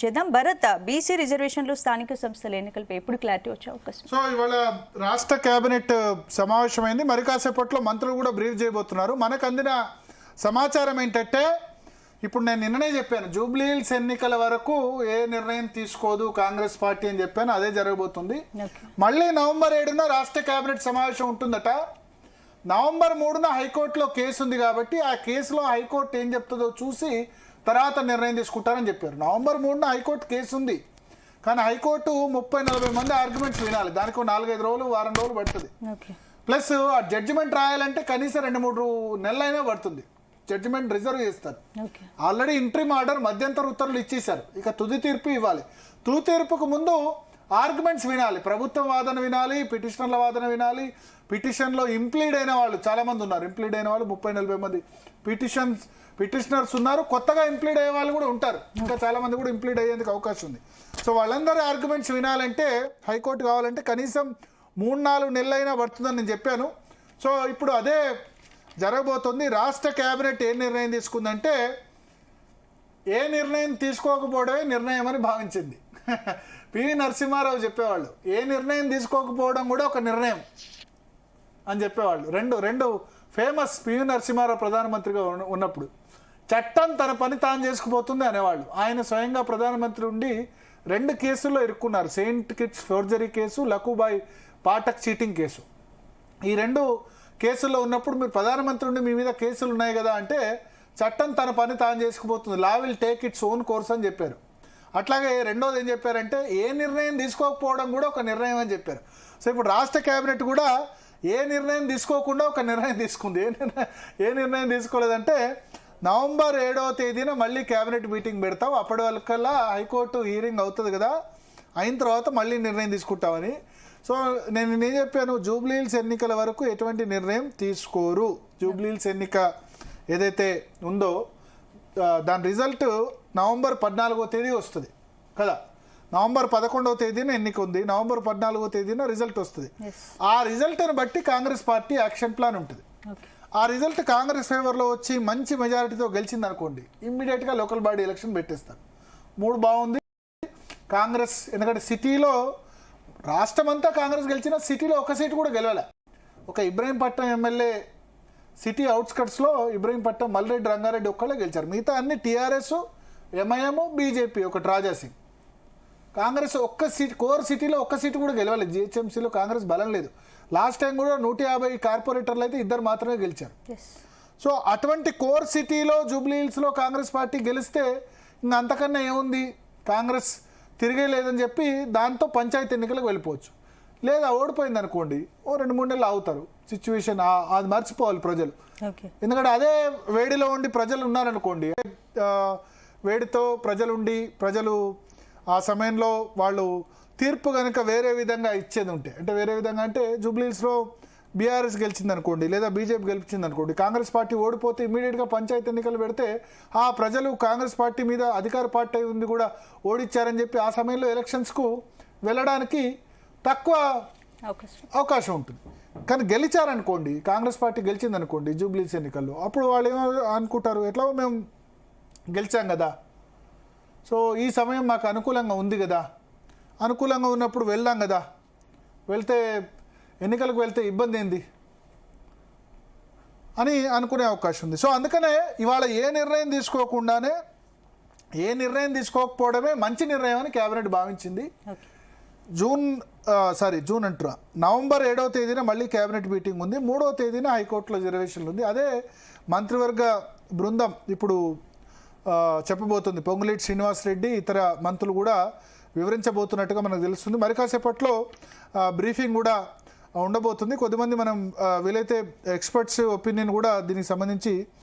చేద్దాం. భరత్, బీసీ రిజర్వేషన్లు స్థానిక సంస్థల ఎన్నికలపై ఎప్పుడు క్లారిటీ వచ్చే అవకాశం? సో ఇవాళ రాష్ట్ర కేబినెట్ సమావేశమైంది. మరి కాసేపట్లో మంత్రులు కూడా బ్రీఫ్ చేయబోతున్నారు. మనకు అందిన సమాచారం ఏంటంటే, ఇప్పుడు నేను నిన్ననే చెప్పాను, జూబ్లీ హిల్స్ ఎన్నికల వరకు ఏ నిర్ణయం తీసుకోదు కాంగ్రెస్ పార్టీ అని చెప్పాను. అదే జరగబోతుంది. మళ్ళీ నవంబర్ 7న రాష్ట్ర కేబినెట్ సమావేశం ఉంటుందట. నవంబర్ 3న హైకోర్టులో కేసు ఉంది కాబట్టి ఆ కేసులో హైకోర్టు ఏం చెప్తుందో చూసి తర్వాత నిర్ణయం తీసుకుంటారని చెప్పారు. నవంబర్ 3న హైకోర్టు కేసు ఉంది, కానీ హైకోర్టు 30-40 మంది ఆర్గ్యుమెంట్స్ వినాలి. దానికి 4-5 రోజులు, వారం రోజులు పడుతుంది. ప్లస్ ఆ జడ్జిమెంట్ రాయాలంటే కనీసం 2-3 నెలలైనా పడుతుంది. జడ్జిమెంట్ రిజర్వ్ చేస్తారు. ఆల్రెడీ ఇంట్రీమ్ ఆర్డర్, మధ్యంతర ఉత్తర్వులు ఇచ్చేశారు. ఇక తుది తీర్పు ఇవ్వాలి. తుది తీర్పుకు ముందు ఆర్గ్యుమెంట్స్ వినాలి. ప్రభుత్వం వాదన వినాలి, పిటిషనర్ల వాదన వినాలి. పిటిషన్లో ఇంప్లీడ్ అయిన వాళ్ళు చాలా మంది ఉన్నారు. ఇంప్లీడ్ అయిన వాళ్ళు 30-40 మంది పిటిషనర్స్ ఉన్నారు. కొత్తగా ఇంప్లీడ్ అయ్యే వాళ్ళు కూడా ఉంటారు. ఇంకా చాలా మంది కూడా ఇంప్లీడ్ అయ్యేందుకు అవకాశం ఉంది. సో వాళ్ళందరూ ఆర్గ్యుమెంట్స్ వినాలంటే, హైకోర్టు కావాలంటే కనీసం 3-4 నెలలైనా పడుతుందని నేను చెప్పాను. సో ఇప్పుడు అదే జరగబోతుంది. రాష్ట్ర కేబినెట్ ఏ నిర్ణయం తీసుకుందంటే, ఏ నిర్ణయం తీసుకోకపోవడమే నిర్ణయం అని భావించింది. పివి నరసింహారావు చెప్పేవాళ్ళు, ఏ నిర్ణయం తీసుకోకపోవడం కూడా ఒక నిర్ణయం అని చెప్పేవాళ్ళు. రెండు ఫేమస్. పివి నరసింహారావు ప్రధానమంత్రిగా ఉన్నప్పుడు చట్టం తన పని తాను చేసుకుపోతుంది అనేవాళ్ళు. ఆయన స్వయంగా ప్రధానమంత్రి ఉండి 2 కేసుల్లో ఇరుక్కున్నారు. Saint Kitts forgery case, Lakhubhai Pathak cheating case. ఈ 2 కేసుల్లో ఉన్నప్పుడు మీరు ప్రధానమంత్రి ఉండి మీ మీద కేసులు ఉన్నాయి కదా అంటే, చట్టం తన పని తాను చేసుకుపోతుంది, law will take its own course అని చెప్పారు. అట్లాగే రెండోది ఏం చెప్పారంటే, ఏ నిర్ణయం తీసుకోకపోవడం కూడా ఒక నిర్ణయం అని చెప్పారు. సో ఇప్పుడు రాష్ట్ర కేబినెట్ కూడా ఏ నిర్ణయం తీసుకోకుండా ఒక నిర్ణయం తీసుకుంది. ఏ నిర్ణయం తీసుకోలేదంటే, నవంబర్ 7వ తేదీన మళ్ళీ కేబినెట్ మీటింగ్ పెడతాం, అప్పటి వరకల్లా హైకోర్టు హీరింగ్ అవుతుంది కదా, అయిన తర్వాత మళ్ళీ నిర్ణయం తీసుకుంటామని. సో నేను చెప్పాను, జూబ్లీ హిల్స్ ఎన్నికల వరకు ఎటువంటి నిర్ణయం తీసుకోరు. జూబ్లీ హిల్స్ ఎన్నిక ఏదైతే ఉందో దాని రిజల్ట్ నవంబర్ 14వ తేదీ వస్తుంది కదా. నవంబర్ 11వ తేదీన ఎన్నిక ఉంది, నవంబర్ 14వ తేదీన రిజల్ట్ వస్తుంది. ఆ రిజల్ట్ని బట్టి కాంగ్రెస్ పార్టీ యాక్షన్ ప్లాన్ ఉంటుంది. ఆ రిజల్ట్ కాంగ్రెస్ ఫేవర్లో వచ్చి మంచి మెజారిటీతో గెలిచింది అనుకోండి, ఇమ్మీడియట్గా లోకల్ బాడీ ఎలక్షన్ పెట్టేస్తారు. 3 బాగుంది కాంగ్రెస్. ఎందుకంటే సిటీలో రాష్ట్రం అంతా కాంగ్రెస్ గెలిచిన, సిటీలో ఒక సీటు కూడా గెలవలే. ఒక ఇబ్రహీంపట్నం ఎమ్మెల్యే సిటీ అవుట్స్కట్స్లో ఇబ్రహీంపట్నం మల్రెడ్డి రంగారెడ్డి ఒక్కళ్ళే గెలిచారు. మిగతా అన్ని టీఆర్ఎస్, ఎంఐఎం, బీజేపీ, ఒకటి రాజాసింగ్. కాంగ్రెస్ ఒక్క సీట్, కోర్ సిటీలో ఒక్క సీటు కూడా గెలవలేదు. జిహెచ్ఎంసీలో కాంగ్రెస్ బలం లేదు. లాస్ట్ టైం కూడా 150 కార్పొరేటర్లు అయితే 2 మాత్రమే గెలిచారు. సో అటువంటి కోర్ సిటీలో జూబ్లీ హిల్స్లో కాంగ్రెస్ పార్టీ గెలిస్తే ఇంకా అంతకన్నా ఏముంది, కాంగ్రెస్ తిరిగే లేదని చెప్పి దాంతో పంచాయతీ ఎన్నికలకు వెళ్ళిపోవచ్చు. లేదా ఓడిపోయింది అనుకోండి, 2-3 నెలలు ఆగుతారు. సిచ్యువేషన్ అది మర్చిపోవాలి ప్రజలు. ఎందుకంటే అదే వేడిలో ఉండి ప్రజలు ఉన్నారనుకోండి, వేడితో ప్రజలు ఆ సమయంలో వాళ్ళు తీర్పు కనుక వేరే విధంగా ఇచ్చేది ఉంటే, అంటే వేరే విధంగా అంటే జూబ్లీ హిల్స్లో బీఆర్ఎస్ గెలిచింది అనుకోండి, లేదా బీజేపీ గెలిచింది అనుకోండి, కాంగ్రెస్ పార్టీ ఓడిపోతే ఇమీడియట్గా పంచాయతీ ఎన్నికలు పెడితే ఆ ప్రజలు కాంగ్రెస్ పార్టీ మీద, అధికార పార్టీ ఉంది కూడా ఓడిచ్చారని చెప్పి ఆ సమయంలో ఎలక్షన్స్కు వెళ్ళడానికి తక్కువ అవకాశం ఉంటుంది. కానీ గెలిచారనుకోండి, కాంగ్రెస్ పార్టీ గెలిచింది అనుకోండి జూబ్లీ హిల్స్ ఎన్నికల్లో, అప్పుడు వాళ్ళు ఏమో అనుకుంటారు, ఎట్లా మేము గెలిచాం కదా, సో ఈ సమయం మాకు అనుకూలంగా ఉంది కదా, అనుకూలంగా ఉన్నప్పుడు వెళ్దాం కదా, వెళ్తే ఎన్నికలకు వెళ్తే ఇబ్బంది ఏంది అని అనుకునే అవకాశం ఉంది. సో అందుకనే ఇవాళ ఏ నిర్ణయం తీసుకోకపోవడమే మంచి నిర్ణయం అని కేబినెట్ భావించింది. జూన్ అంటున్నా, నవంబర్ 7వ తేదీన మళ్ళీ కేబినెట్ మీటింగ్ ఉంది. 3వ తేదీన హైకోర్టులో రిజర్వేషన్లు ఉంది. అదే మంత్రివర్గ బృందం ఇప్పుడు చెప్పబోతుంది. పొంగులేటి శ్రీనివాసరెడ్డి, ఇతర మంత్రులు కూడా వివరించబోతున్నట్టుగా మనకు తెలుస్తుంది. మరి కాసేపట్లో బ్రీఫింగ్ కూడా ఉండబోతుంది. కొద్దిమంది మనం వీలైతే ఎక్స్పర్ట్స్ ఒపీనియన్ కూడా దీనికి సంబంధించి